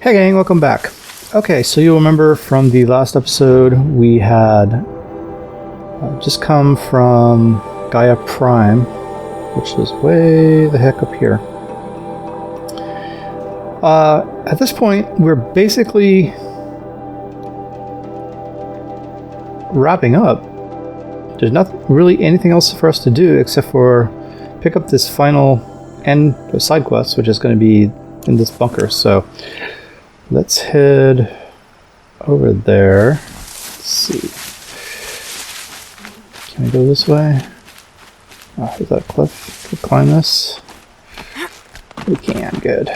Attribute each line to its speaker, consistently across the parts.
Speaker 1: Hey gang, welcome back. Okay, so you'll remember from the last episode we had just come from Gaia Prime, which is way the heck up here. At this point, we're basically wrapping up. There's not really anything else for us to do except for pick up this final end side quest, which is going to be in this bunker. So let's head over there. Let's see. Can we go this way? Oh, is that a cliff? Can we climb this? We can, good.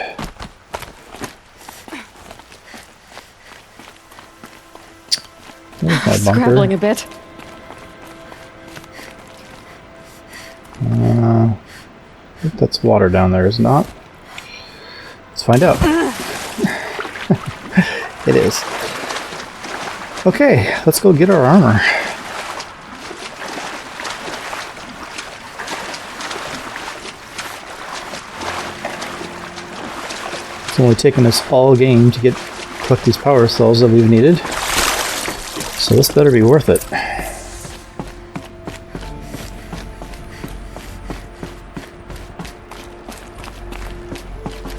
Speaker 1: There's my bunker.
Speaker 2: Scrabbling a bit.
Speaker 1: I think that's water down there, is it not? Let's find out. It is. Okay, let's go get our armor. It's only taken us all game to collect these power cells that we've needed. So this better be worth it.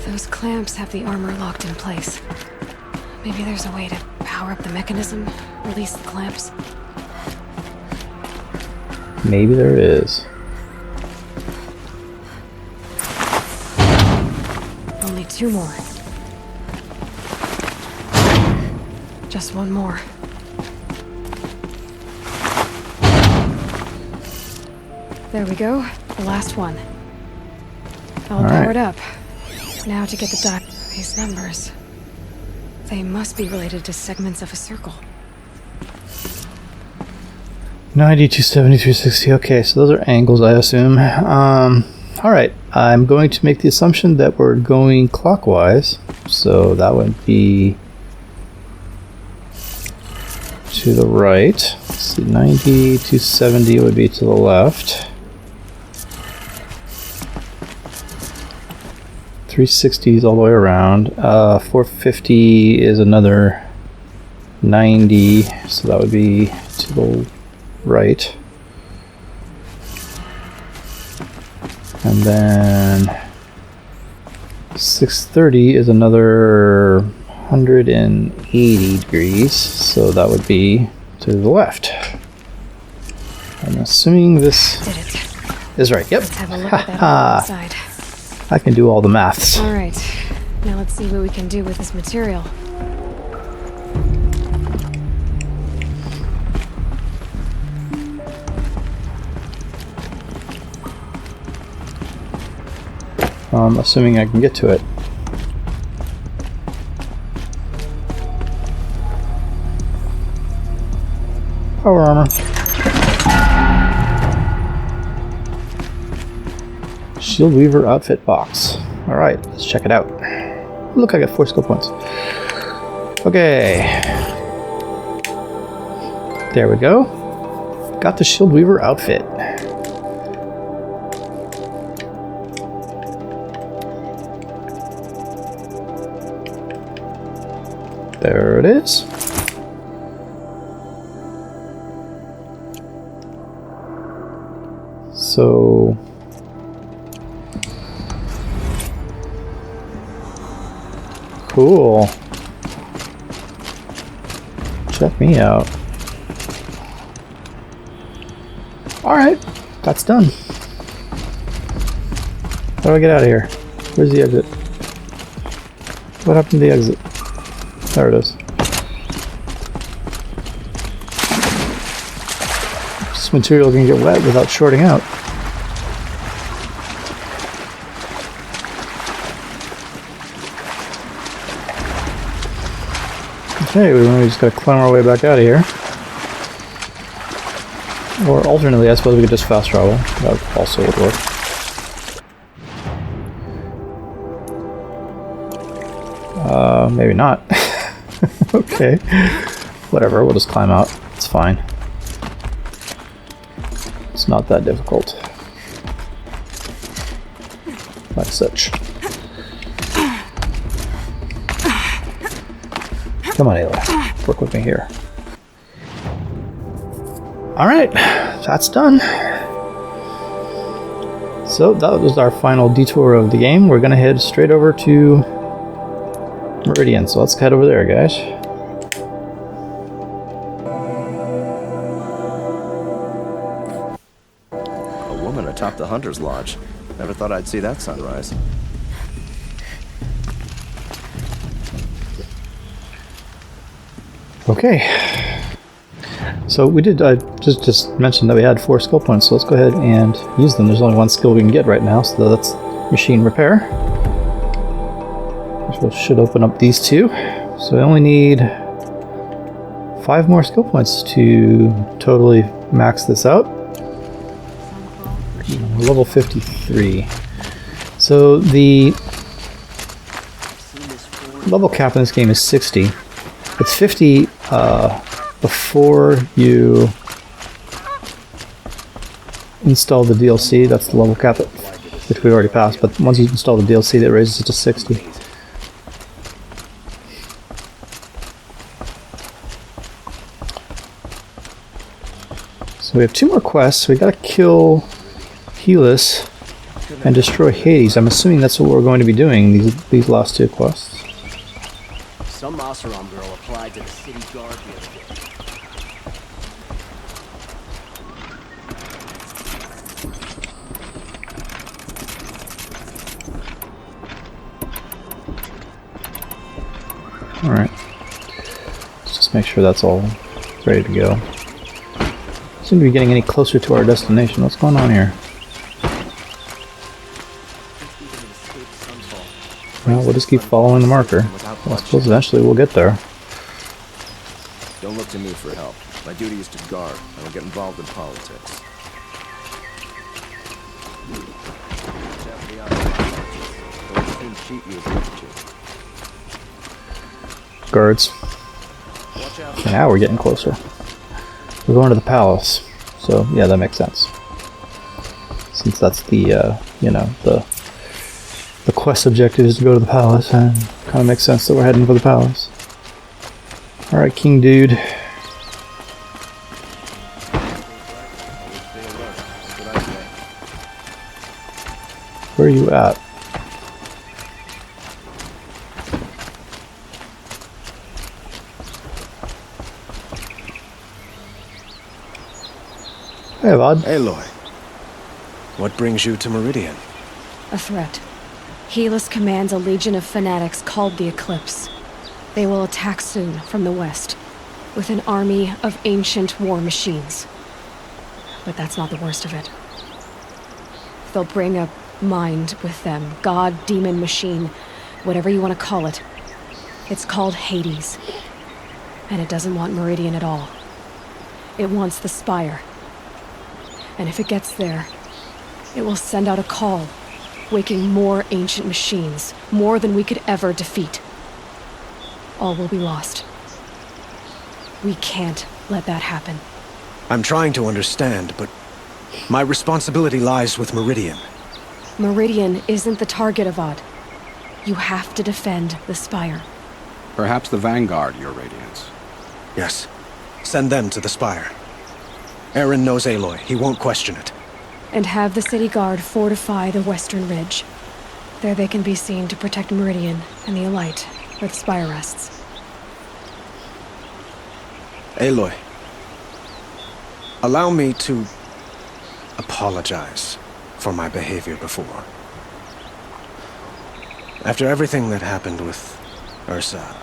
Speaker 2: Those clamps have the armor locked in place. Maybe there's a way to power up the mechanism, release the clamps.
Speaker 1: Maybe there is.
Speaker 2: Only 2 more. Just 1 more. There we go. The last one. All powered up. Now to get the dot. These numbers. They must be related to segments of a circle.
Speaker 1: 90, 270, 360. Okay, so those are angles, I assume. Alright, I'm going to make the assumption that we're going clockwise. So that would be to the right. Let's see, 90, 270 would be to the left. 360 is all the way around. 450 is another 90, so that would be to the right. And then 630 is another 180 degrees, so that would be to the left. I'm assuming this is right. Yep.
Speaker 2: Let's have a look at that on the side.
Speaker 1: I can do all the maths.
Speaker 2: All right. Now let's see what we can do with this material.
Speaker 1: I'm assuming I can get to it. Power armor. Shield Weaver outfit box. Alright, let's check it out. Look, I got 4 skill points. Okay. There we go. Got the Shield Weaver outfit. There it is. So cool. Check me out. Alright, that's done. How do I get out of here? Where's the exit? What happened to the exit? There it is. This material can get wet without shorting out. Okay, we just gotta climb our way back out of here. Or alternately, I suppose we could just fast travel. That also would work. Maybe not. Okay. Whatever, we'll just climb out. It's fine. It's not that difficult. Like such. Come on, Aloy. Work with me here. Alright, that's done. So that was our final detour of the game. We're going to head straight over to Meridian. So let's head over there, guys.
Speaker 3: A woman atop the Hunter's Lodge. Never thought I'd see that sunrise.
Speaker 1: Okay. So we did just mention that we had 4 skill points, so let's go ahead and use them. There's only 1 skill we can get right now, so that's machine repair. Which should open up these 2. So we only need 5 more skill points to totally max this out. We're level 53. So the level cap in this game is 60. It's 50 before you install the DLC. That's the level cap, which we already passed, but once you install the DLC, that raises it to 60. So we have 2 more quests. We gotta kill Helos and destroy Hades. I'm assuming that's what we're going to be doing, these last 2 quests.
Speaker 4: Some Oseram girl applied to the city guard the other day.
Speaker 1: Alright. Let's just make sure that's all ready to go. Seem to be getting any closer to our destination. What's going on here? Well, we'll just keep following the marker. Well, I suppose eventually we'll get there.
Speaker 3: Don't look to me for help. My duty is to guard. I don't get involved in politics.
Speaker 1: Guards. Okay, now we're getting closer. We're going to the palace. So, yeah, that makes sense. Since that's the, you know, the quest objective is to go to the palace, and it kind of makes sense that we're heading for the palace. Alright, King Dude. Where are you at? Hey, Vod.
Speaker 5: Aloy, what brings you to Meridian?
Speaker 2: A threat. Helos commands a legion of fanatics called the Eclipse. They will attack soon from the west, with an army of ancient war machines. But that's not the worst of it. They'll bring a mind with them, god, demon, machine, whatever you want to call it. It's called Hades. And it doesn't want Meridian at all. It wants the Spire. And if it gets there, it will send out a call, waking more ancient machines, more than we could ever defeat. All will be lost. We can't let that happen.
Speaker 5: I'm trying to understand, but my responsibility lies with Meridian.
Speaker 2: Meridian isn't the target, Avad. You have to defend the Spire.
Speaker 6: Perhaps the Vanguard, Your Radiance.
Speaker 5: Yes, send them to the Spire. Aaron knows Aloy. He won't question it.
Speaker 2: And have the city guard fortify the western ridge. There they can be seen to protect Meridian and the Elite, where the Spire rests.
Speaker 5: Aloy, allow me to apologize for my behavior before. After everything that happened with Ursa,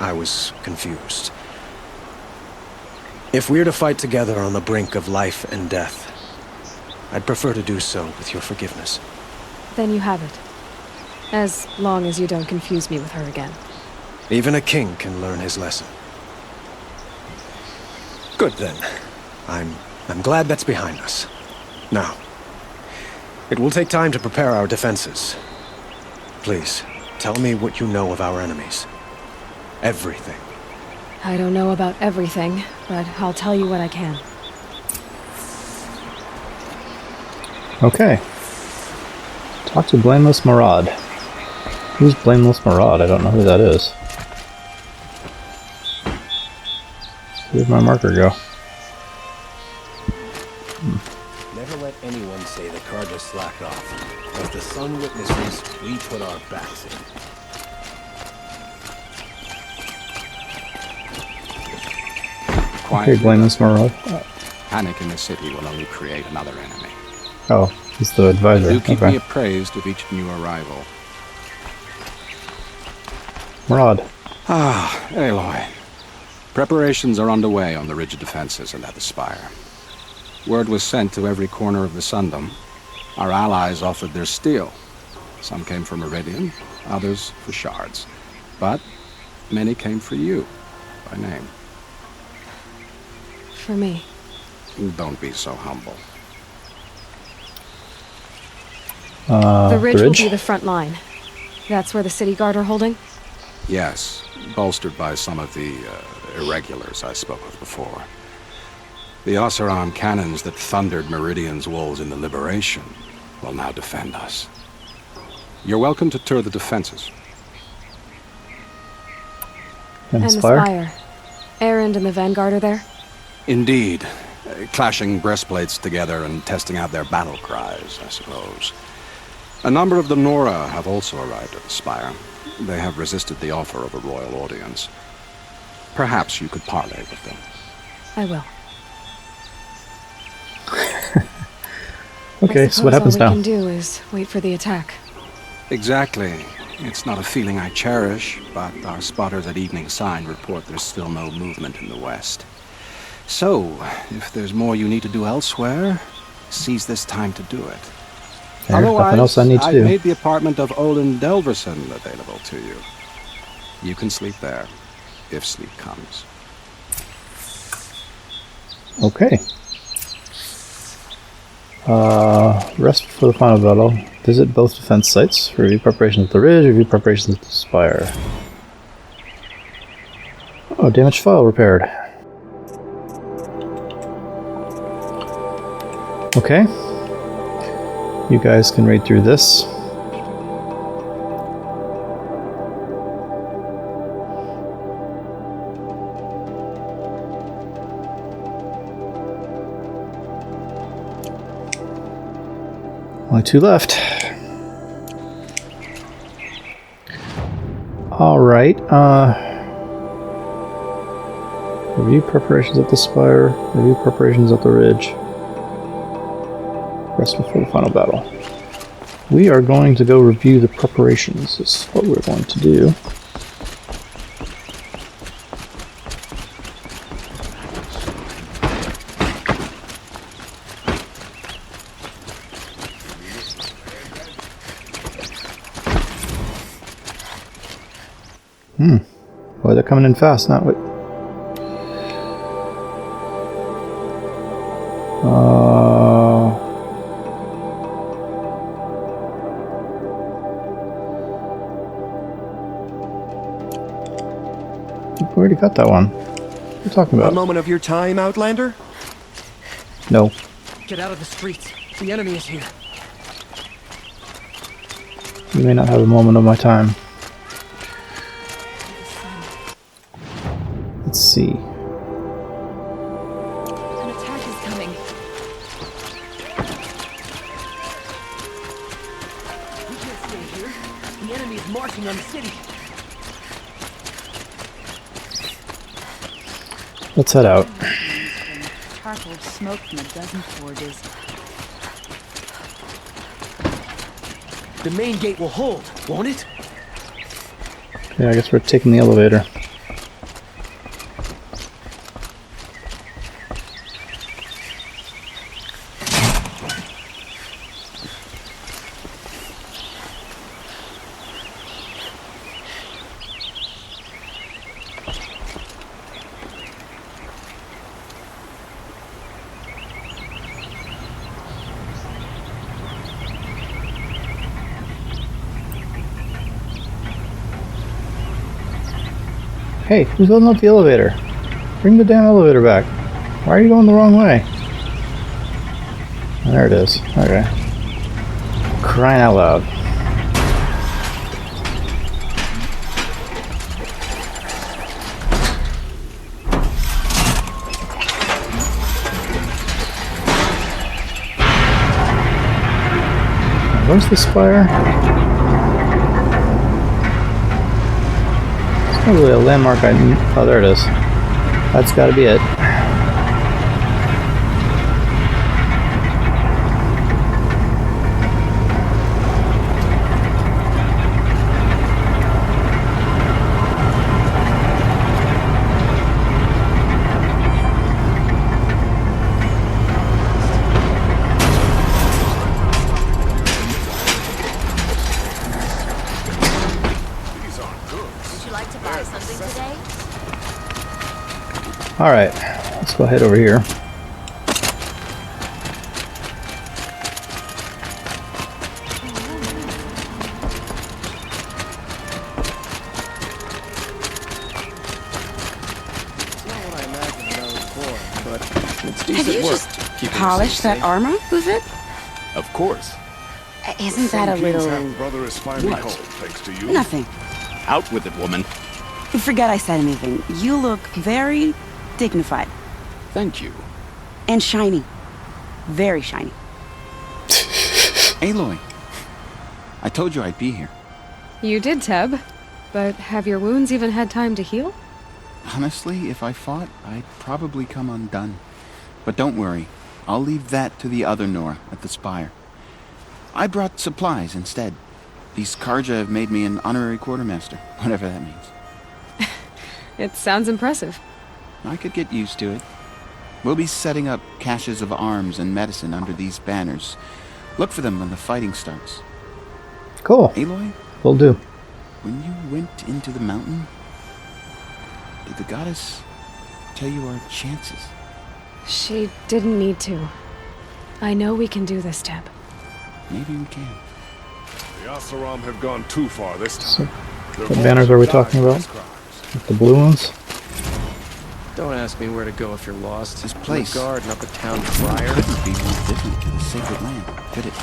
Speaker 5: I was confused. If we're to fight together on the brink of life and death, I'd prefer to do so with your forgiveness.
Speaker 2: Then you have it. As long as you don't confuse me with her again.
Speaker 5: Even a king can learn his lesson. Good then. I'm glad that's behind us. Now, it will take time to prepare our defenses. Please, tell me what you know of our enemies. Everything.
Speaker 2: I don't know about everything, but I'll tell you what I can.
Speaker 1: Okay. Talk to Blameless Marad. Who's Blameless Marad? I don't know who that is. Where'd my marker go?
Speaker 5: Never let anyone say the Carja slacked off. As the sun witnesses, we put our backs in.
Speaker 1: Okay, blame this moral.
Speaker 6: Panic in the city will only create another enemy.
Speaker 1: Oh, he's the advisor.
Speaker 6: Do keep me
Speaker 1: Okay.
Speaker 6: appraised of each new arrival.
Speaker 1: Murad.
Speaker 6: Ah, Aloy. Preparations are underway on the ridge defenses and at the spire. Word was sent to every corner of the Sundom. Our allies offered their steel. Some came for Meridian, others for shards. But many came for you, by name.
Speaker 2: For me.
Speaker 6: Don't be so humble.
Speaker 2: The ridge will
Speaker 1: ridge?
Speaker 2: be the front line. That's where the city guard are holding?
Speaker 6: Yes, bolstered by some of the irregulars I spoke of before. The Oseram cannons that thundered Meridian's walls in the Liberation will now defend us. You're welcome to tour the defenses.
Speaker 1: And
Speaker 2: And the
Speaker 1: Spire?
Speaker 2: spire. Erend and the Vanguard are there?
Speaker 6: Indeed. Clashing breastplates together and testing out their battle cries, I suppose. A number of the Nora have also arrived at the spire. They have resisted the offer of a royal audience. Perhaps you could parley with them.
Speaker 2: I will.
Speaker 1: Okay,
Speaker 2: I
Speaker 1: so what happens
Speaker 2: suppose all
Speaker 1: now?
Speaker 2: we can do is wait for the attack.
Speaker 6: Exactly. It's not a feeling I cherish, but our spotters at Evening Sign report there's still no movement in the west. So, if there's more you need to do elsewhere, seize this time to do it.
Speaker 1: There's nothing else I need to
Speaker 6: I've
Speaker 1: do.
Speaker 6: made the apartment of Olin Delverson available to you. You can sleep there, if sleep comes.
Speaker 1: Okay. Rest before the final battle. Visit both defense sites. Review preparations at the ridge. Review preparations at the spire. Oh, damaged file repaired. Okay. You guys can read through this. Only two left. Alright, review preparations at the spire, review preparations at the ridge. Rest before the final battle. We are going to go review the preparations, is what we're going to do. Boy, they're coming in fast, not what? We already got that one. What are you talking
Speaker 7: A
Speaker 1: about?
Speaker 7: moment of your time, Outlander?
Speaker 1: No.
Speaker 4: Get out of the streets. The enemy is here.
Speaker 1: You may not have a moment of my time. Let's see.
Speaker 2: An attack is coming.
Speaker 4: We can't stay here. The enemy is marching on the city.
Speaker 1: Let's head out.
Speaker 8: Charcoal smoke from a dozen forges.
Speaker 4: The main gate will hold, won't it?
Speaker 1: Yeah, I guess we're taking the elevator. Hey, who's holding up the elevator? Bring the damn elevator back. Why are you going the wrong way? There it is. Okay. Crying out loud. where's the spire? It's not really a landmark oh, there it is. That's gotta be it. Alright, let's go head over here.
Speaker 7: Have you just polished that armor, was it?
Speaker 3: Of course.
Speaker 7: Isn't that a little...
Speaker 9: Brother is finally
Speaker 3: What?
Speaker 9: home, thanks to you.
Speaker 7: Nothing.
Speaker 3: Out with it, woman.
Speaker 7: Forget I said anything. You look very dignified.
Speaker 6: Thank you.
Speaker 7: And shiny. Very shiny.
Speaker 10: Aloy, I told you I'd be here.
Speaker 2: You did, Teb. But have your wounds even had time to heal?
Speaker 10: Honestly, if I fought, I'd probably come undone. But don't worry, I'll leave that to the other Nora at the Spire. I brought supplies instead. These Karja have made me an honorary quartermaster, whatever that means.
Speaker 2: It sounds impressive.
Speaker 10: I could get used to it. We'll be setting up caches of arms and medicine under these banners. Look for them when the fighting starts.
Speaker 1: Cool.
Speaker 10: Aloy,
Speaker 1: Will do.
Speaker 10: when you went into the mountain, did the goddess tell you our chances?
Speaker 2: She didn't need to. I know we can do this, Teb.
Speaker 10: Maybe we can.
Speaker 9: The Asaram have gone too far this time.
Speaker 1: So, what banners are we talking about? Like the blue ones?
Speaker 5: Don't ask me where to go if you're lost.
Speaker 10: This place.
Speaker 5: I'm a guard, not the town crier.
Speaker 10: Couldn't be more different to the sacred land, could it?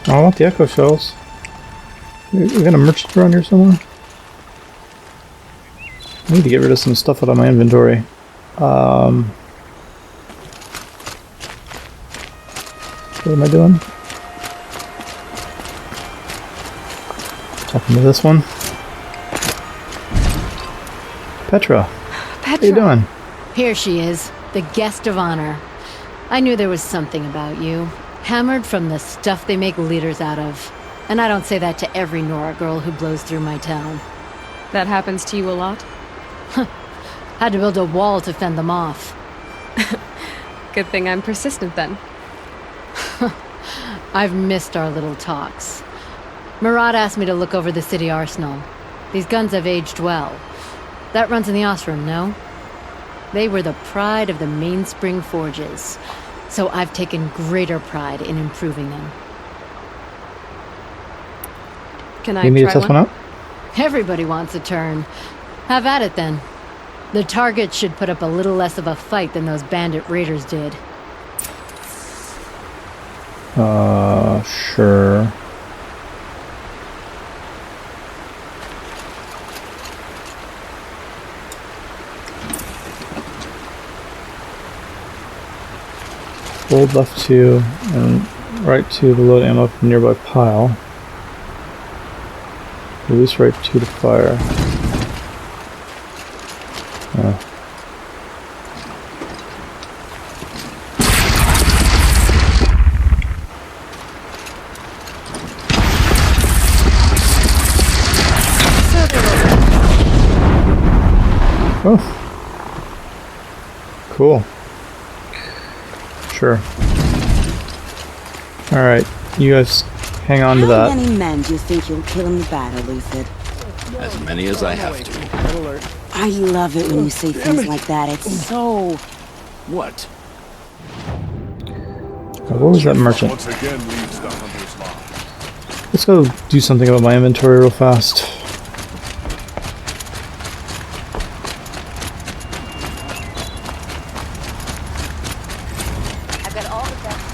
Speaker 1: Oh, I want the echo shells. We got a merchant around here somewhere? I need to get rid of some stuff out of my inventory. What am I doing? Talking to this one. Petra. How you doing?
Speaker 11: Here she is, the guest of honor. I knew there was something about you. Hammered from the stuff they make leaders out of. And I don't say that to every Nora girl who blows through my town.
Speaker 2: That happens to you a lot?
Speaker 11: Had to build a wall to fend them off.
Speaker 2: Good thing I'm persistent then.
Speaker 11: I've missed our little talks. Murad asked me to look over the city arsenal. These guns have aged well. That runs in the Osram, no? They were the pride of the Mainspring Forges, so I've taken greater pride in improving them.
Speaker 2: Can I
Speaker 1: You need to
Speaker 2: try
Speaker 1: test one out?
Speaker 11: Everybody wants a turn. Have at it then. The target should put up a little less of a fight than those bandit raiders did.
Speaker 1: Sure. Hold left 2 and right 2 to load ammo from nearby pile. Release right 2 to fire. Oh. Cool. Sure. Alright, you guys hang on to
Speaker 7: How
Speaker 1: that.
Speaker 7: many men do you think you'll kill in the battle, Lucid?
Speaker 3: As many as I have to.
Speaker 7: I love it when you say things like that. It's so...
Speaker 3: What?
Speaker 1: What was that merchant?
Speaker 9: Once again leaves the hunter's mark.
Speaker 1: Let's go do something about my inventory real fast.
Speaker 7: I've got all the best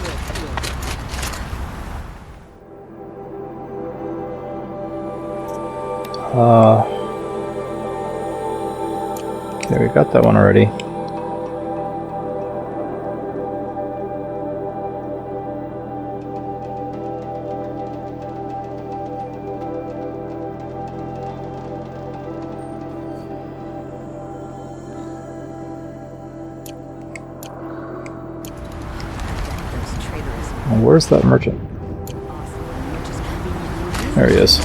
Speaker 1: Okay, we got that one already. Where's that merchant? There he is.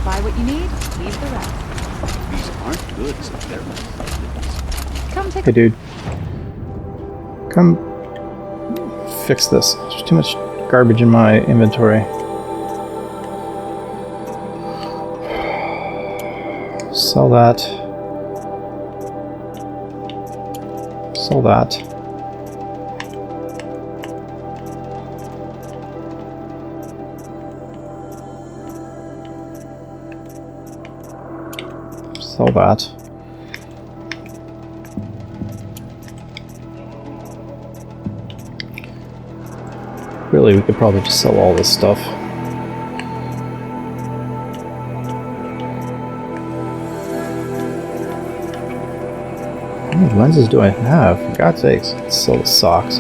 Speaker 8: Buy what you need, leave the rest.
Speaker 10: These aren't goods if they're
Speaker 8: Come take
Speaker 1: Hey, dude. Come fix this. There's too much garbage in my inventory. Sell that. Sell that. Sell that. Really, we could probably just sell all this stuff. How many lenses do I have? For God's sakes, let's sell the socks.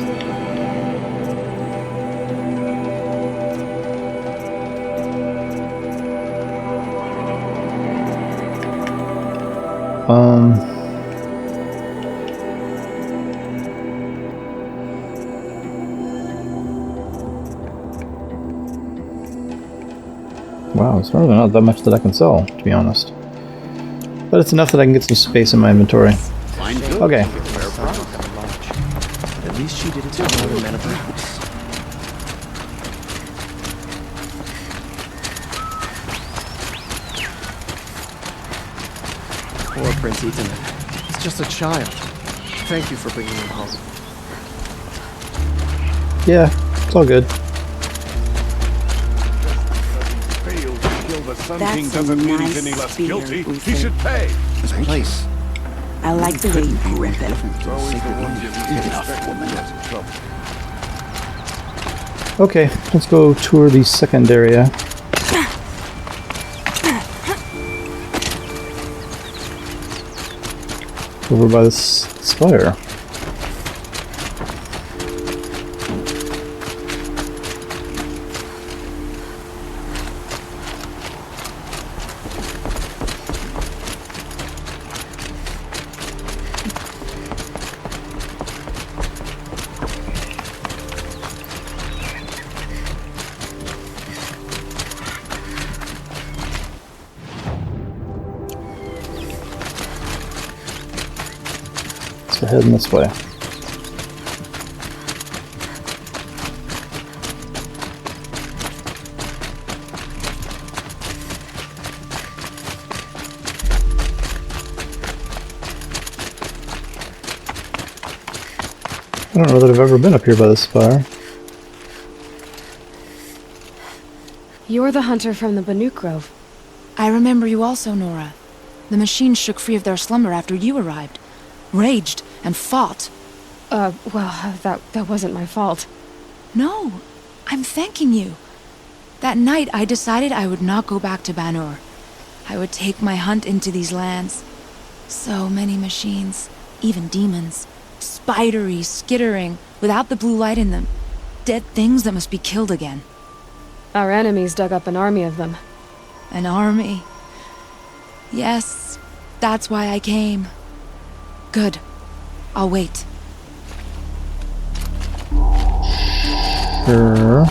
Speaker 1: Wow, it's really not that much that I can sell, to be honest. But it's enough that I can get some space in my inventory. Okay.
Speaker 4: At least she did it to another men of her house. Poor Prince Ethan. He's just a child. Thank you for bringing him home.
Speaker 1: Yeah, it's all good.
Speaker 9: Failed to kill the Sun
Speaker 7: That's
Speaker 9: King
Speaker 7: a
Speaker 9: doesn't mean he's
Speaker 7: nice
Speaker 9: any less
Speaker 7: spear,
Speaker 9: guilty. He
Speaker 7: Uther.
Speaker 9: should pay.
Speaker 10: This place.
Speaker 7: I like the way you grip it.
Speaker 9: It's always the ones you least expect when there's trouble.
Speaker 1: Okay, let's go tour the second area. Over by this spire. So heading this way. I don't know that I've ever been up here by this spire.
Speaker 2: You're the hunter from the Banuk Grove.
Speaker 12: I remember you also, Nora. The machines shook free of their slumber after you arrived. Raged and fought.
Speaker 2: Well, that wasn't my fault.
Speaker 12: No, I'm thanking you. That night I decided I would not go back to Banur. I would take my hunt into these lands. So many machines, even demons. Spidery, skittering, without the blue light in them. Dead things that must be killed again.
Speaker 2: Our enemies dug up an army of them.
Speaker 12: An army. Yes, that's why I came. Good. I'll wait.
Speaker 1: Sure.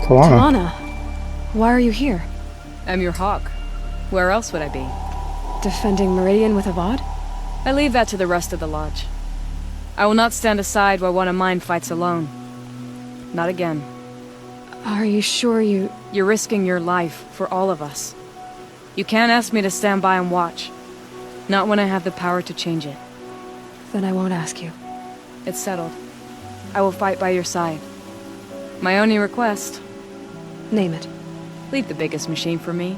Speaker 2: Talana, why are you here?
Speaker 13: I'm your hawk. Where else would I be?
Speaker 2: Defending Meridian with Avad?
Speaker 13: I leave that to the rest of the lodge. I will not stand aside while one of mine fights alone. Not again.
Speaker 2: Are you sure you...
Speaker 13: You're risking your life for all of us. You can't ask me to stand by and watch. Not when I have the power to change it.
Speaker 2: Then I won't ask you.
Speaker 13: It's settled. I will fight by your side. My only request...
Speaker 2: Name it.
Speaker 13: Leave the biggest machine for me.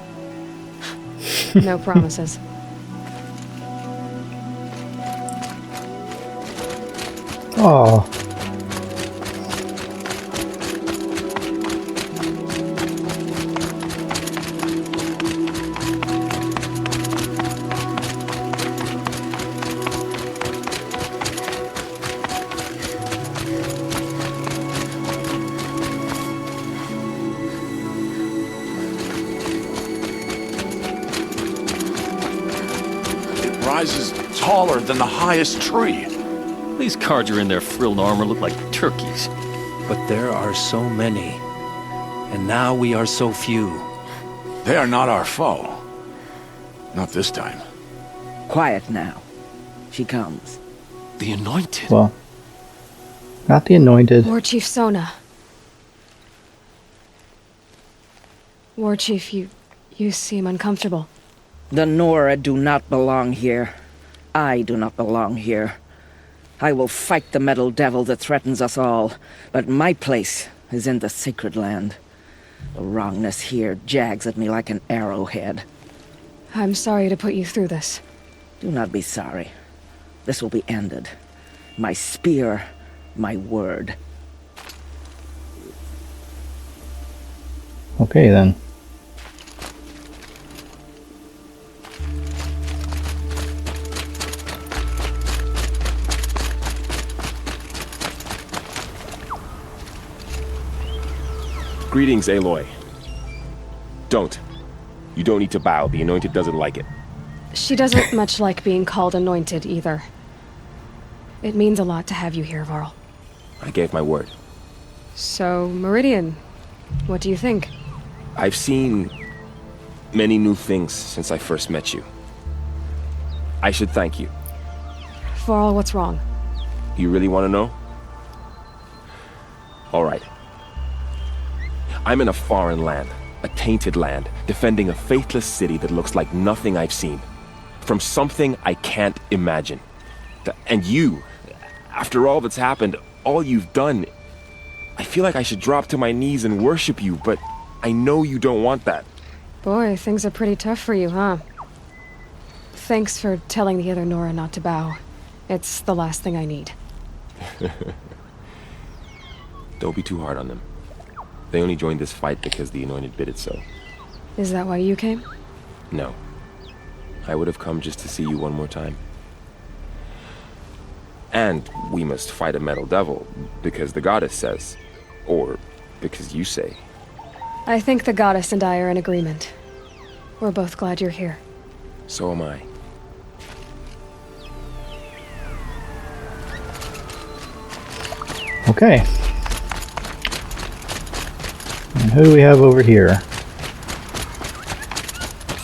Speaker 2: No promises.
Speaker 1: Oh,
Speaker 9: rises taller than the highest tree.
Speaker 14: These Carja in their frilled armor look like turkeys.
Speaker 15: But there are so many. And now we are so few.
Speaker 9: They are not our foe. Not this time.
Speaker 16: Quiet now. She comes.
Speaker 15: The Anointed.
Speaker 1: Well, not the Anointed.
Speaker 2: War Chief Sona. War Chief, you seem uncomfortable.
Speaker 16: The Nora do not belong here. I do not belong here. I will fight the metal devil that threatens us all, but my place is in the sacred land. The wrongness here jags at me like an arrowhead.
Speaker 2: I'm sorry to put you through this.
Speaker 16: Do not be sorry. This will be ended. My spear, my word.
Speaker 1: Okay, then.
Speaker 17: Greetings, Aloy. Don't. You don't need to bow. The Anointed doesn't like it.
Speaker 2: She doesn't much like being called Anointed, either. It means a lot to have you here, Varl.
Speaker 17: I gave my word.
Speaker 2: So, Meridian, what do you think?
Speaker 17: I've seen many new things since I first met you. I should thank you.
Speaker 2: Varl, what's wrong?
Speaker 17: You really want to know? All right. I'm in a foreign land, a tainted land, defending a faithless city that looks like nothing I've seen. From something I can't imagine. And you, after all that's happened, all you've done, I feel like I should drop to my knees and worship you, but I know you don't want that.
Speaker 2: Boy, things are pretty tough for you, huh? Thanks for telling the other Nora not to bow. It's the last thing I need.
Speaker 17: Don't be too hard on them. They only joined this fight because the Anointed bid it so.
Speaker 2: Is that why you came?
Speaker 17: No. I would have come just to see you one more time. And we must fight a metal devil, because the goddess says. Or because you say.
Speaker 2: I think the goddess and I are in agreement. We're both glad you're here.
Speaker 17: So am I.
Speaker 1: Okay. And who do we have over here?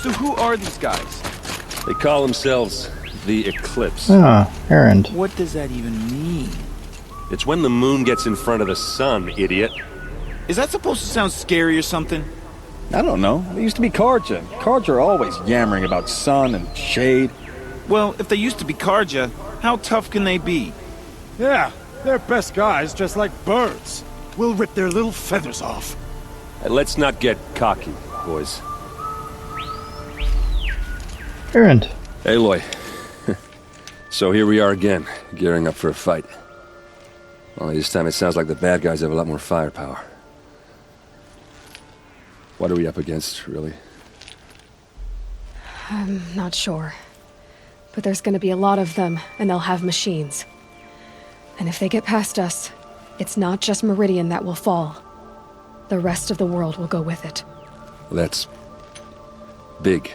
Speaker 18: So who are these guys?
Speaker 14: They call themselves the Eclipse.
Speaker 1: Ah, Errand.
Speaker 18: What does that even mean?
Speaker 14: It's when the moon gets in front of the sun, idiot.
Speaker 18: Is that supposed to sound scary or something?
Speaker 19: I don't know. They used to be Carja. Carja are always yammering about sun and shade.
Speaker 18: Well, if they used to be Carja, how tough can they be?
Speaker 20: Yeah, they're best guys just like birds. We'll rip their little feathers off.
Speaker 14: And let's not get cocky, boys.
Speaker 1: Errand.
Speaker 14: Aloy. So here we are again, gearing up for a fight. Only this time it sounds like the bad guys have a lot more firepower. What are we up against, really?
Speaker 2: I'm not sure. But there's gonna be a lot of them, and they'll have machines. And if they get past us, it's not just Meridian that will fall. The rest of the world will go with it.
Speaker 14: That's big.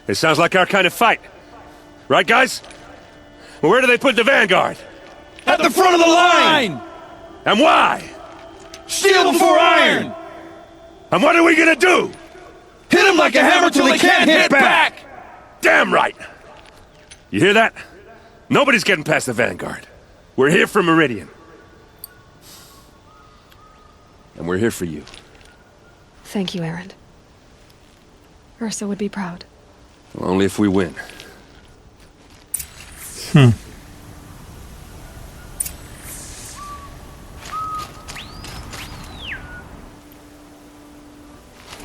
Speaker 14: It sounds like our kind of fight. Right, guys? Where do they put the Vanguard?
Speaker 18: At the front of the line!
Speaker 14: And why?
Speaker 18: Steel before iron!
Speaker 14: And what are we gonna do?
Speaker 18: Hit them like a hammer till they can't hit back!
Speaker 14: Damn right! You hear that? Nobody's getting past the Vanguard. We're here for Meridian. And we're here for you.
Speaker 2: Thank you, Errand. Ursa would be proud.
Speaker 14: Well, only if we win.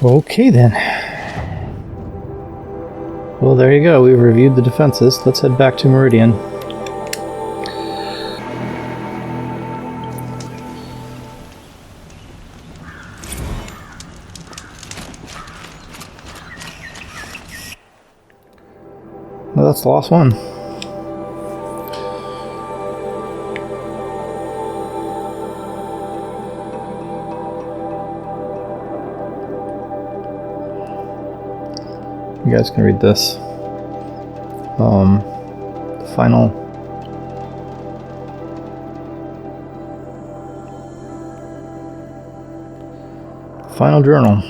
Speaker 1: Okay then. Well, there you go. We've reviewed the defenses. Let's head back to Meridian. Well, that's the last one. You guys can read this. Final journal.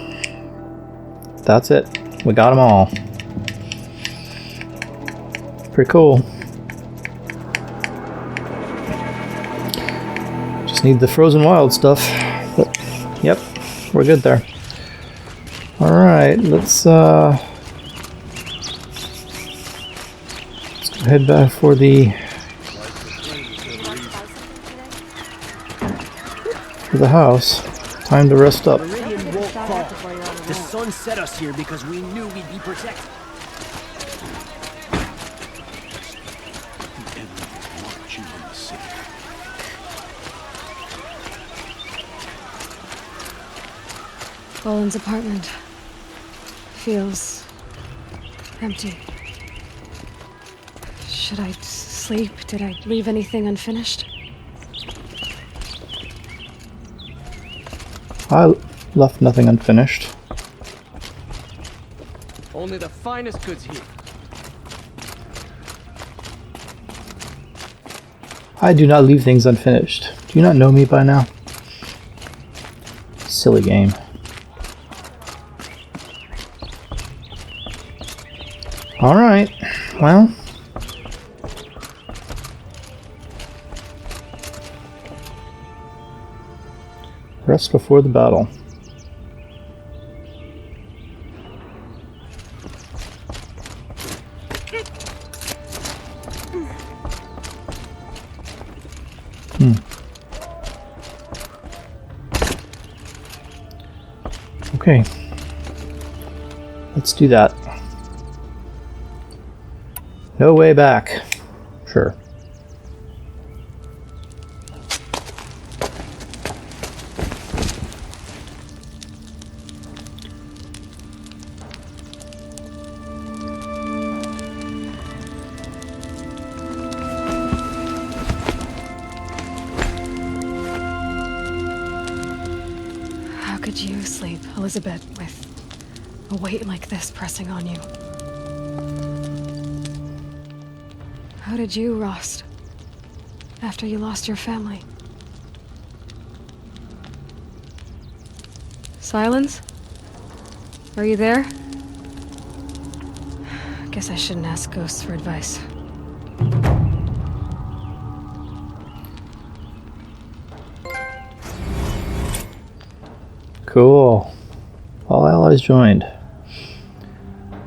Speaker 1: That's it. We got them all. Pretty cool. Just need the frozen wild stuff. But, yep, we're good there. Alright, let's go head back for the house. Time to rest up.
Speaker 4: Meridian won't fall. The sun set us here because we knew we'd be protected.
Speaker 2: Boland's apartment feels empty. Should I sleep? Did I leave anything unfinished?
Speaker 1: I left nothing unfinished.
Speaker 4: Only the finest goods here.
Speaker 1: I do not leave things unfinished. Do you not know me by now? Silly game. Alright, well. Rest before the battle. Okay. Let's do that. No way back. Sure.
Speaker 2: How could you sleep, Elizabeth, with a weight like this pressing on you? How did you, Rost, after you lost your family? Silence? Are you there? Guess I shouldn't ask ghosts for advice.
Speaker 1: Cool. All allies joined.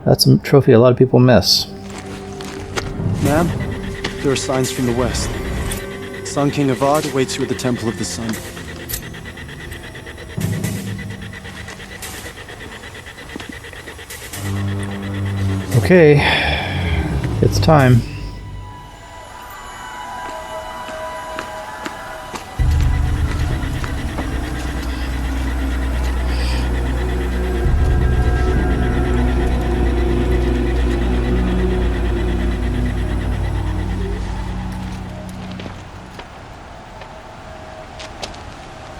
Speaker 1: That's a trophy a lot of people miss.
Speaker 20: Ma'am, there are signs from the west. Sun King Avad awaits you at the Temple of the Sun.
Speaker 1: Okay, it's time.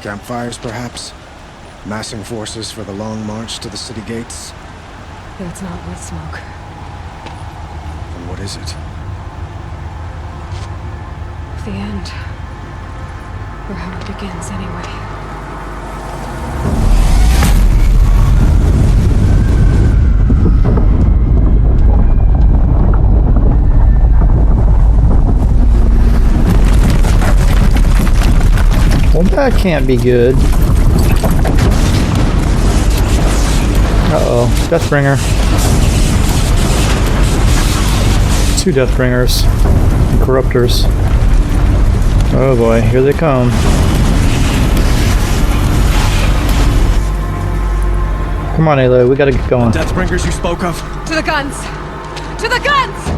Speaker 5: Campfires, perhaps? Massing forces for the long march to the city gates?
Speaker 2: It's not with smoke.
Speaker 5: Then what is it?
Speaker 2: The end. Or how it begins, anyway.
Speaker 1: Well, that can't be good. Uh-oh. Deathbringer. 2 Deathbringers. And Corruptors. Oh boy, here they come. Come on, Aloy, we gotta get going.
Speaker 20: The Deathbringers you spoke of?
Speaker 12: To the guns! To the guns!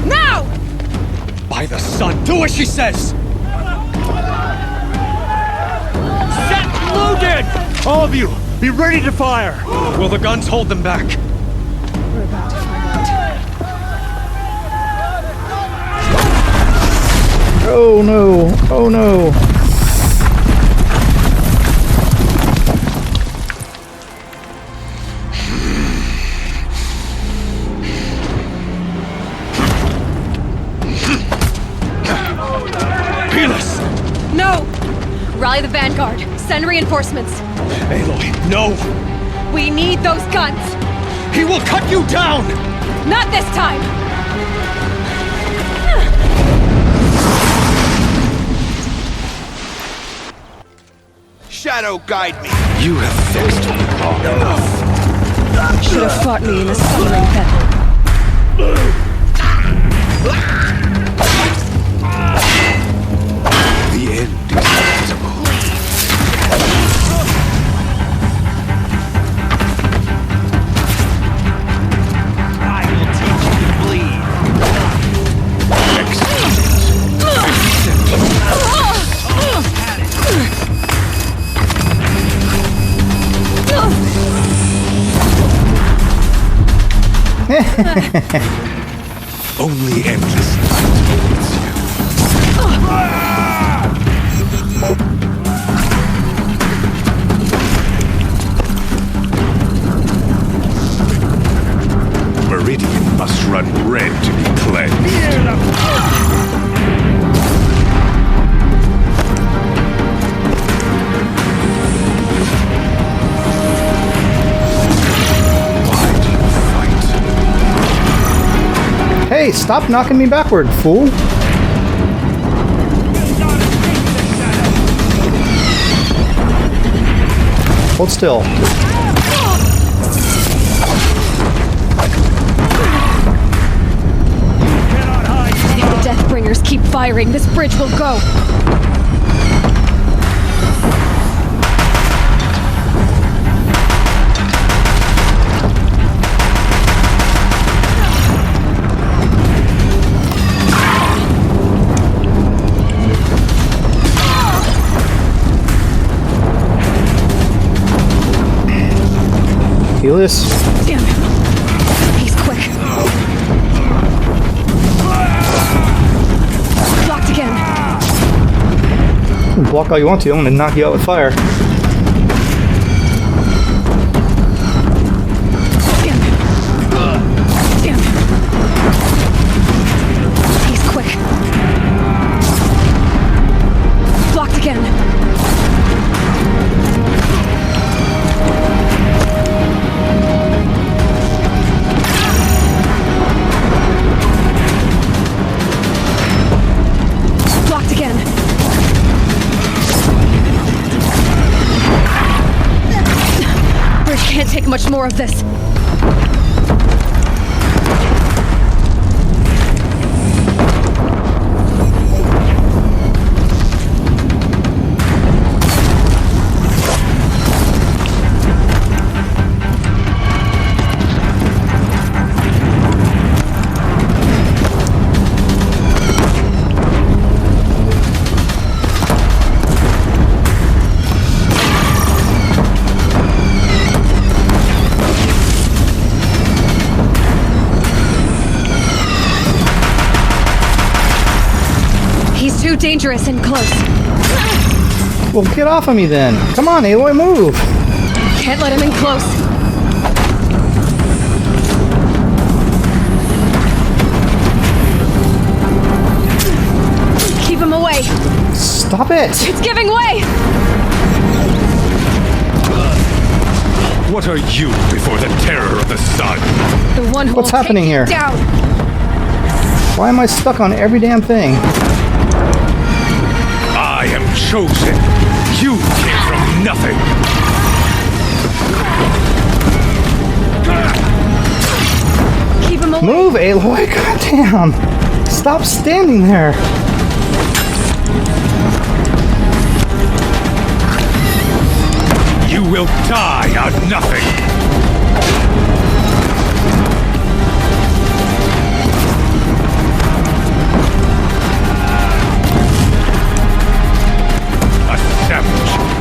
Speaker 12: Now!
Speaker 20: By the sun, do as she says! Set loaded! All of you, be ready to fire! Will the guns hold them back?
Speaker 2: We're about to find out.
Speaker 1: Oh no! Oh no!
Speaker 2: Rally the Vanguard. Send reinforcements.
Speaker 5: Aloy, no!
Speaker 2: We need those guns!
Speaker 5: He will cut you down!
Speaker 2: Not this time!
Speaker 9: Shadow guide me!
Speaker 5: You have fixed me long enough.
Speaker 2: Should have fought me in a summoning battle.
Speaker 5: The end is inevitable.
Speaker 18: I will teach you to bleed.
Speaker 5: Only endless night awaits you.
Speaker 9: Meridian must run red to be cleansed.
Speaker 1: Hey, stop knocking me backward, fool! Hold still.
Speaker 2: If the Deathbringers keep firing, this bridge will go.
Speaker 1: Helos.
Speaker 2: Damn him. He's quick. Blocked again.
Speaker 1: Block all you want to, I'm gonna knock you out with fire.
Speaker 2: Damn him. Damn him. He's quick. Blocked again. Can't take much more of this. Too dangerous and close.
Speaker 1: Well, get off of me then. Come on, Aloy, move.
Speaker 2: Can't let him in close. Keep him away.
Speaker 1: Stop it.
Speaker 2: It's giving way.
Speaker 9: What are you before the terror of the sun?
Speaker 2: The one who
Speaker 1: What's happening here?
Speaker 2: Down.
Speaker 1: Why am I stuck on every damn thing?
Speaker 9: I am chosen. You came from nothing.
Speaker 2: Keep him away.
Speaker 1: Move, Aloy. Goddamn. Stop standing there.
Speaker 9: You will die on nothing.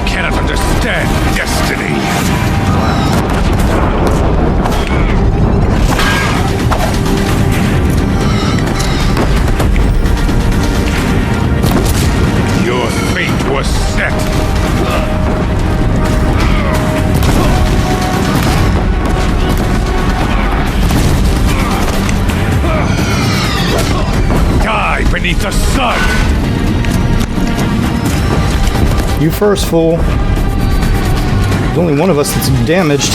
Speaker 9: Cannot understand destiny. Your fate was set. Die beneath the sun.
Speaker 1: You first, fool. There's only one of us that's damaged.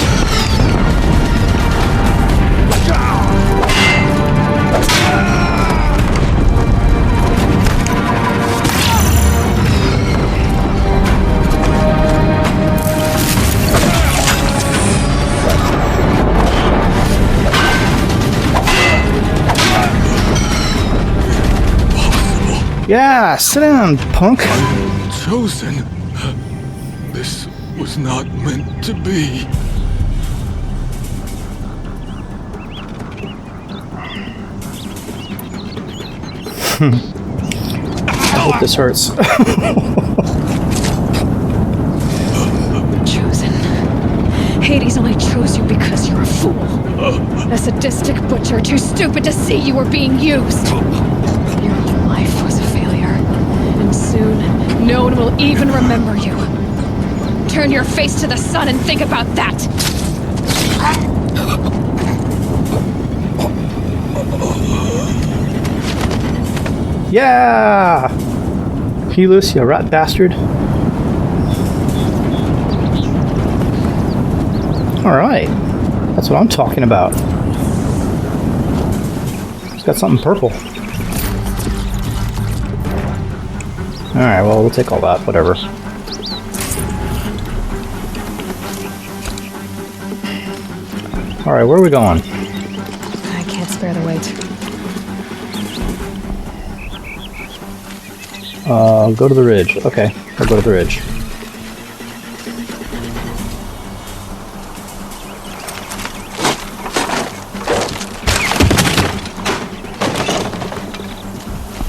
Speaker 1: Yeah, sit down, punk.
Speaker 9: Chosen. This was not meant to be.
Speaker 1: I hope this hurts.
Speaker 2: Chosen. Hades only chose you because you're a fool. A sadistic butcher too stupid to see you were being used. Your whole life was a failure. And soon, no one will even remember you. Turn your face to the sun and think about that!
Speaker 1: Yeah! Helos, you rat bastard. Alright. That's what I'm talking about. It's got something purple. Alright, well, we'll take all that, whatever. Alright, where are we going?
Speaker 2: I can't spare the weight.
Speaker 1: Go to the ridge. Okay, I'll go to the ridge.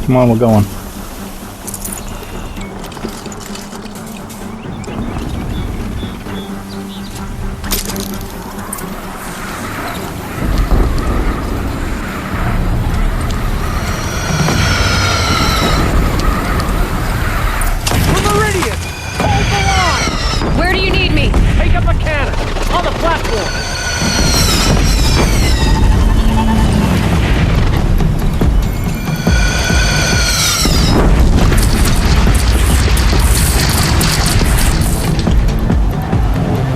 Speaker 1: Come on, we're going.
Speaker 4: Meridian! Hold the line!
Speaker 2: Where do you need me?
Speaker 4: Take up a cannon! On the platform!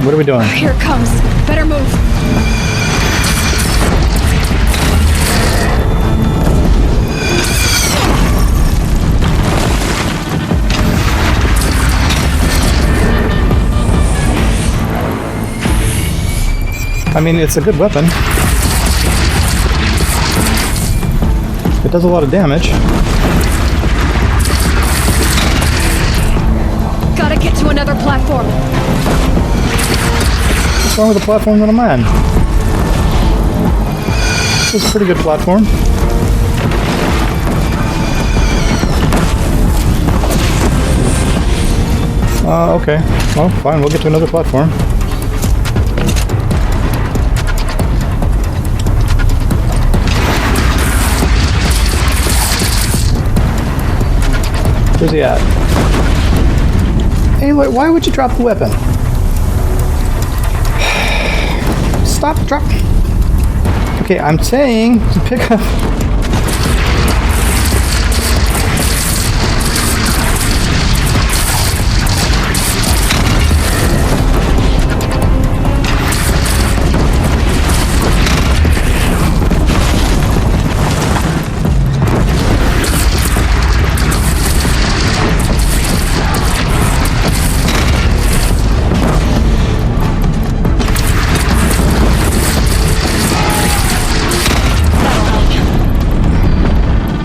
Speaker 1: What are we doing?
Speaker 2: Here it comes. Better move.
Speaker 1: I mean, it's a good weapon. It does a lot of damage.
Speaker 2: Gotta get to another platform.
Speaker 1: What's wrong with the platform that I'm on? This is a pretty good platform. Okay. Well, fine, we'll get to another platform. Where's he at? Aloy, why would you drop the weapon? Stop, drop. Okay, I'm saying to pick up.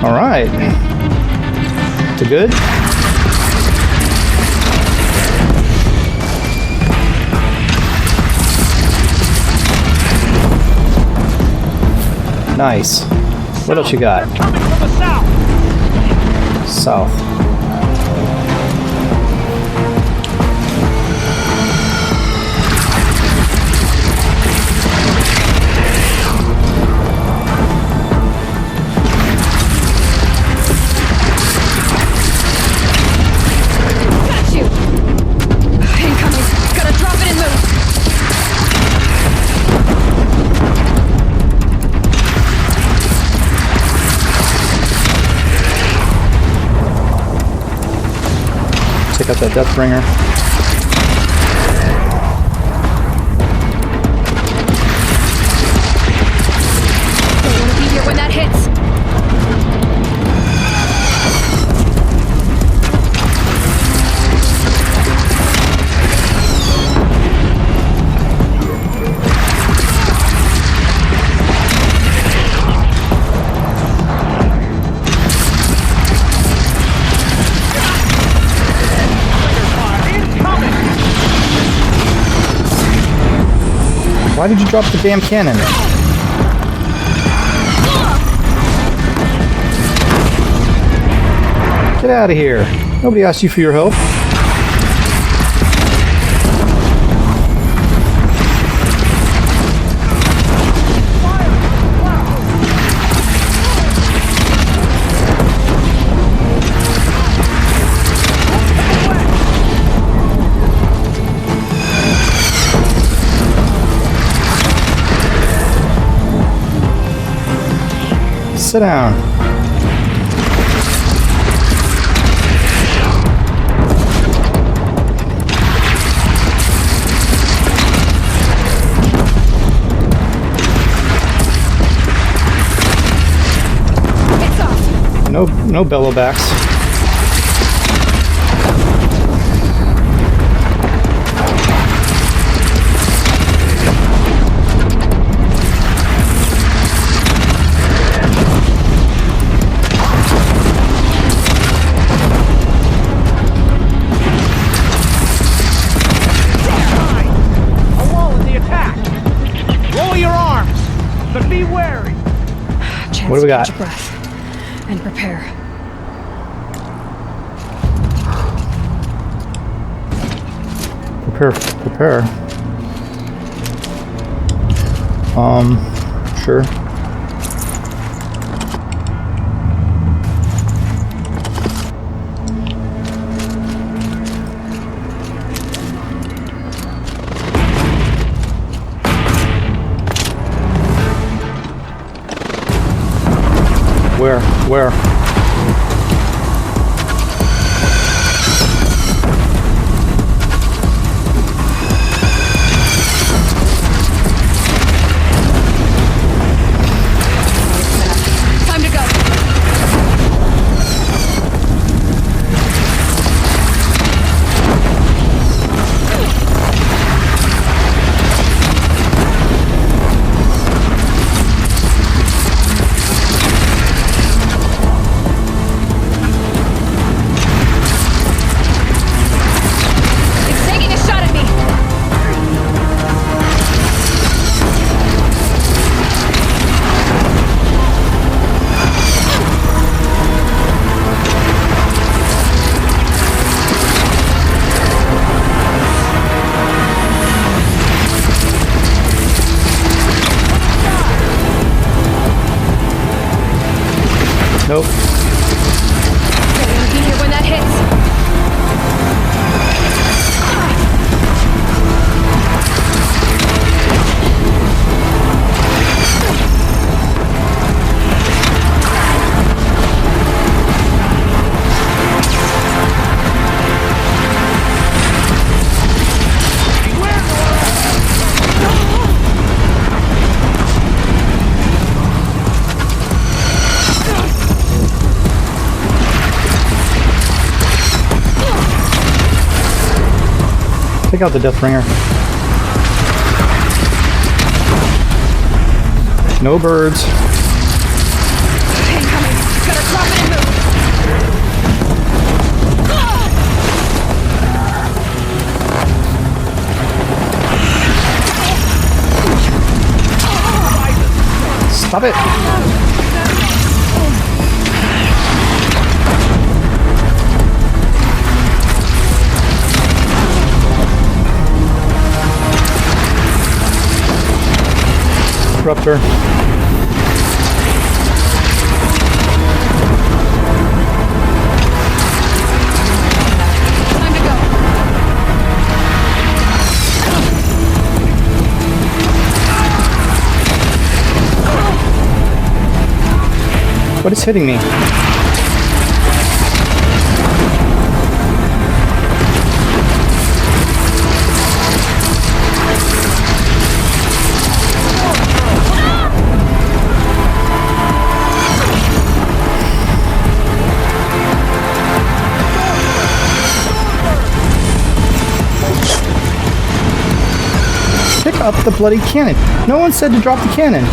Speaker 1: Alright. Too good? Nice. What else you got?
Speaker 4: Coming from the south!
Speaker 1: South. Take out that Deathbringer.
Speaker 2: Don't want to be here when that hits.
Speaker 1: Why did you drop the damn cannon? Get out of here. Nobody asked you for your help. Sit down. No bellowbacks. What do we got?
Speaker 2: Catch your breath and prepare.
Speaker 1: Prepare. Sure. Where?
Speaker 2: Time to go.
Speaker 1: Nope.
Speaker 2: Don't want to be here when that hits.
Speaker 1: Take out the Deathbringer. No birds.
Speaker 2: Incoming. Better drop it and move.
Speaker 1: Stop it. Disruptor.
Speaker 2: Time to go.
Speaker 1: What is hitting me? up the bloody cannon. No one said to drop the cannon.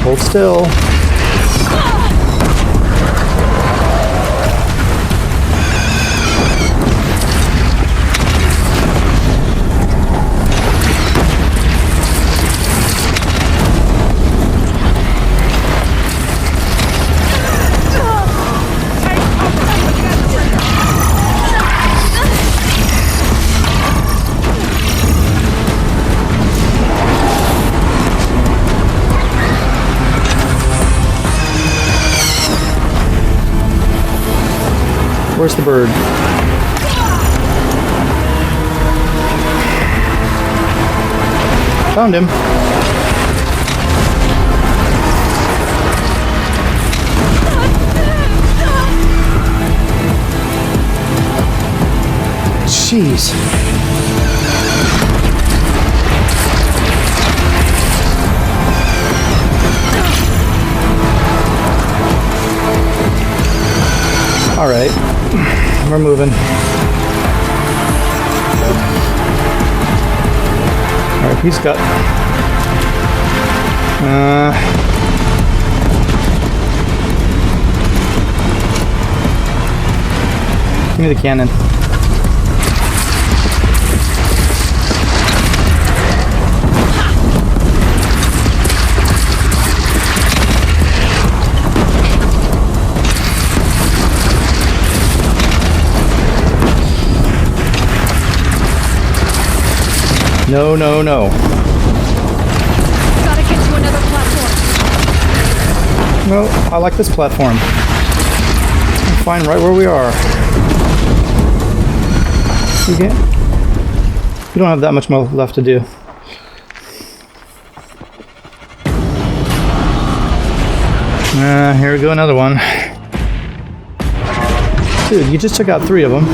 Speaker 1: Hold still. Where's the bird? Found him. Jeez. All right, we're moving. All right, he's got. Give me the cannon. No, no, no.
Speaker 2: Gotta get to another platform.
Speaker 1: No, I like this platform. I'm fine right where we are. You can't. You don't have that much more left to do. Here we go, another one. Dude, you just took out 3 of them.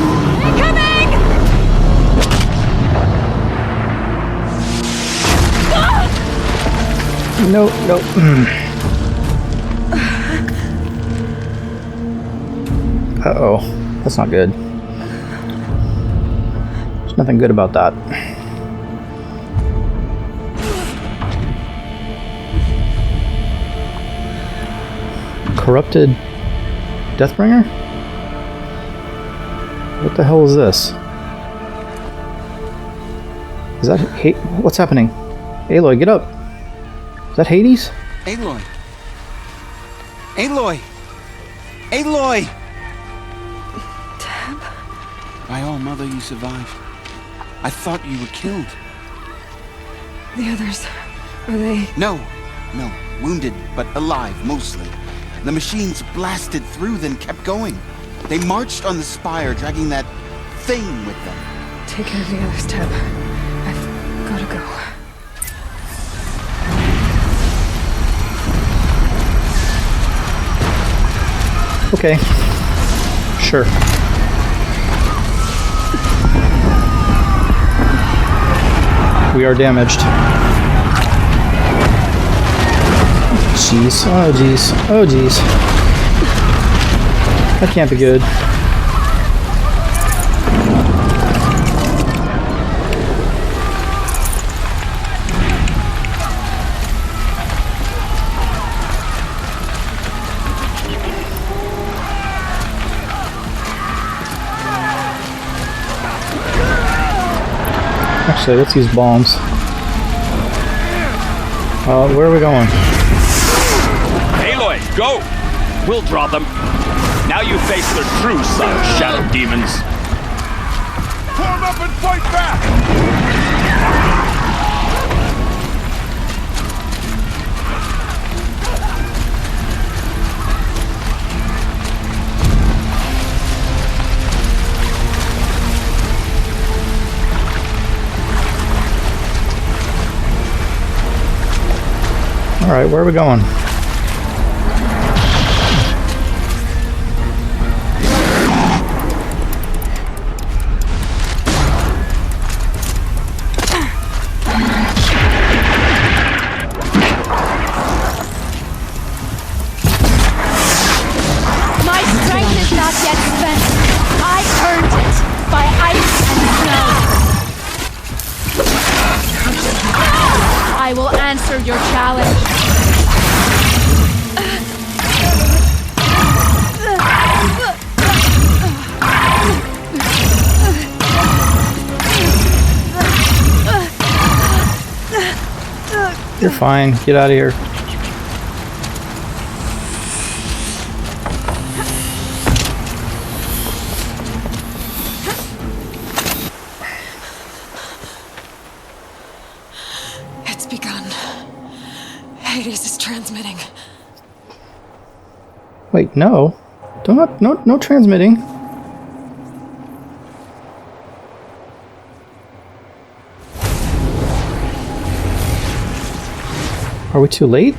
Speaker 1: No, no. Uh-oh. That's not good. There's nothing good about that. Corrupted Deathbringer? What the hell is this? Is that what's happening? Aloy, get up! Is that Hades?
Speaker 10: Aloy! Aloy! Aloy!
Speaker 12: Deb?
Speaker 10: By all, Mother, you survived. I thought you were killed.
Speaker 12: The others, are they?
Speaker 10: No. Wounded, but alive, mostly. The machines blasted through, then kept going. They marched on the spire, dragging that thing with them.
Speaker 12: Take care of the others, Deb. I've gotta go.
Speaker 1: Okay. Sure. We are damaged. Jeez. Oh, jeez. Oh, jeez. That can't be good. Actually, let's use bombs. Where are we going?
Speaker 21: Aloy, go! We'll draw them. Now you face their true son of shadow demons.
Speaker 9: Form up and fight back!
Speaker 1: All right, where are we going?
Speaker 2: My strength is not
Speaker 12: answered your challenge.
Speaker 1: You're fine. Get out of here.
Speaker 2: It's begun. Hades is transmitting.
Speaker 1: Wait, no. No transmitting. Are we too late?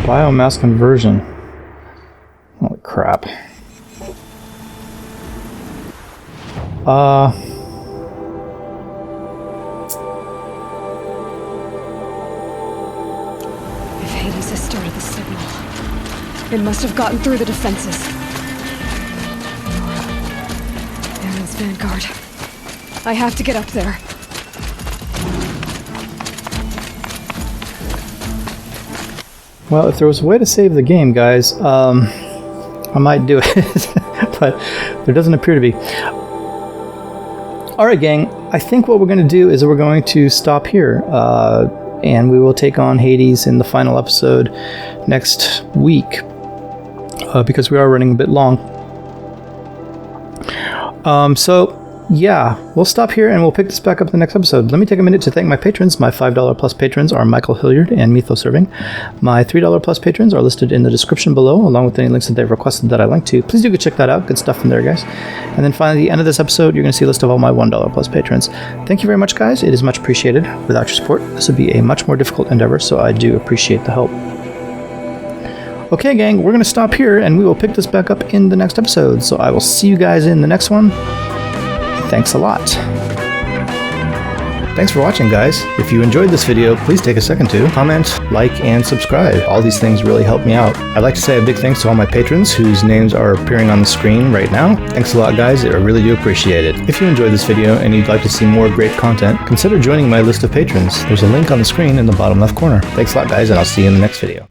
Speaker 1: Biomass conversion. Holy crap.
Speaker 2: If Hades has started the signal, it must have gotten through the defenses. Aaron's Vanguard. I have to get up there.
Speaker 1: Well, if there was a way to save the game, guys, I might do it, but there doesn't appear to be. Alright, gang, I think what we're going to do is we're going to stop here, and we will take on Hades in the final episode next week, because we are running a bit long. So, yeah, we'll stop here and we'll pick this back up in the next episode. Let me take a minute to thank my patrons. My $5 plus patrons are Michael Hilliard and Mythos Serving. My $3 plus patrons are listed in the description below, along with any links that they've requested that I link to. Please do go check that out. Good stuff from there, guys. And then finally, at the end of this episode, you're going to see a list of all my $1 plus patrons. Thank you very much, guys. It is much appreciated. Without your support, this would be a much more difficult endeavor, so I do appreciate the help. Okay, gang, we're going to stop here, and we will pick this back up in the next episode. So I will see you guys in the next one. Thanks a lot. Thanks for watching, guys. If you enjoyed this video, please take a second to comment, like, and subscribe. All these things really help me out. I'd like to say a big thanks to all my patrons whose names are appearing on the screen right now. Thanks a lot, guys. I really do appreciate it. If you enjoyed this video and you'd like to see more great content, consider joining my list of patrons. There's a link on the screen in the bottom left corner. Thanks a lot, guys, and I'll see you in the next video.